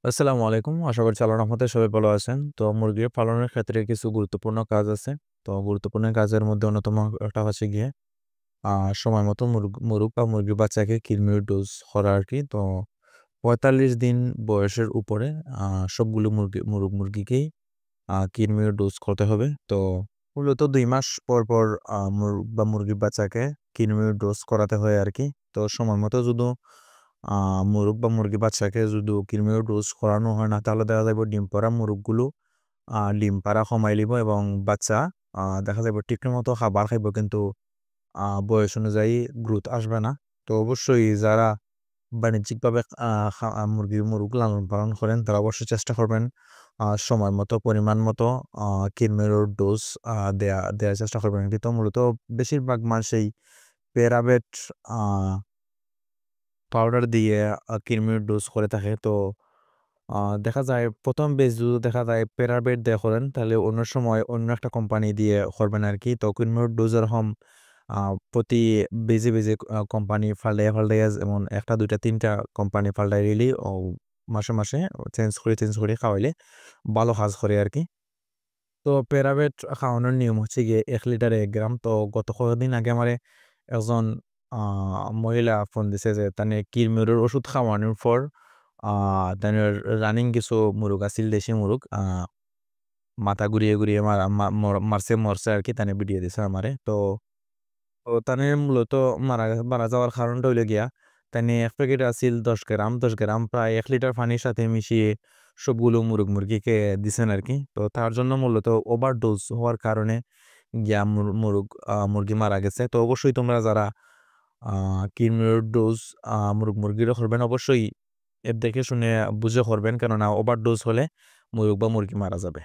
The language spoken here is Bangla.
আসসালামু আলাইকুম। আশা করছি আল্লাহর রহমতে সবাই ভালো আছেন। তো মুরগি পালনের ক্ষেত্রে কিছু গুরুত্বপূর্ণ কাজ আছে। তো গুরুত্বপূর্ণ কাজের মধ্যে অন্যতম একটা হচ্ছে গিয়ে আ সময় মতো মোরগ বা মুরগির বাচ্চাকে কৃমির ডোজ করা আরকি। তো ৪৫ দিন বয়সের উপরে আ সবগুলো মুরগিকেই কৃমির ডোজ করতে হবে। তো মূলত ২ মাস পর, পর মোরগ বা মুরগির বাচ্চাকে কৃমির ডোজ করাতে হয় আরকি। তো সময় মতো যদি আ মোরগ বা মুরগির বাচ্চাকে যদি কৃমির ডোজ করানো হয় না, তাহলে দেখা যাইব ডিম পাড়া মোরগগুলো ডিম পাড়া কমাই লিব এবং বাচ্চা দেখা যাইব ঠিক মতো খাবার খাইব, কিন্তু বয়স অনুযায়ী গ্রোথ আসবে না। তো অবশ্যই যারা বাণিজ্যিকভাবে আ খা মুরগ লালন পালন করেন, তারা অবশ্যই চেষ্টা করবেন সময় মতো, পরিমাণ মতো আ কৃমির ডোজ দেয়ার চেষ্টা করবেন আরকি। তো মূলত বেশিরভাগ মানুষই প্যারাভেট আ পাউডার দিয়ে কৃমির ডোজ করে থাকে। তো আ দেখা যায় ১ম বেচ যদি দেখা যায় প্যারাভেট দিয়ে করেন, তাহলে অন্য সময় অন্য একটা কোম্পানি দিয়ে করবেন আরকি। তো কৃমির ডোজ এরকম আ প্রতি বেজে কোম্পানি পাল্টাইয়া যেমন ১ টা ২ টা ৩ টা কোম্পানি পাল্টাইলেই মাসে চেঞ্জ করে খাওয়াইলে ভালো কাজ করে আরকি। তো প্যারাভেট খাওয়ানোর নিয়ম হচ্ছে গিয়ে ১ লিটারে ১ গ্রাম। তো গত কয়েকদিন আগে আমারে একজন আ মহিলা ফোন দিছে যে তানে কৃমির ওষুধ খাওয়ানোর পর আ তানের রানিং কিছু মুরগ আছিল, দেশি মুরগ। মাথা ঘুরিয়ে মারা মা মর মরছে আরকি। তানে ভিডিও দিছে আমারে। তানে মূলত মারা যাওয়ার কারণটা হইলো গিয়া, তানে ১ প্যাকেট আছিল ১০ গ্রাম। ১০ গ্রাম প্রায় ১ লিটার পানির সাথে মিশিয়ে সবগুলো মুরগিকে দিছেন আরকি। তো তার জন্য মূলত ওভারডোজ হওয়ার কারণে গিয়া মুরগি মারা গেছে। তো অবশ্যই তোমরা যারা আ কৃমির ডোজ মুরগিরা করবেন, অবশ্যই দেখে শুনে বুঝে করবেন। কেননা ওভারডোজ হলে মুরগ বা মুরগি মারা যাবে।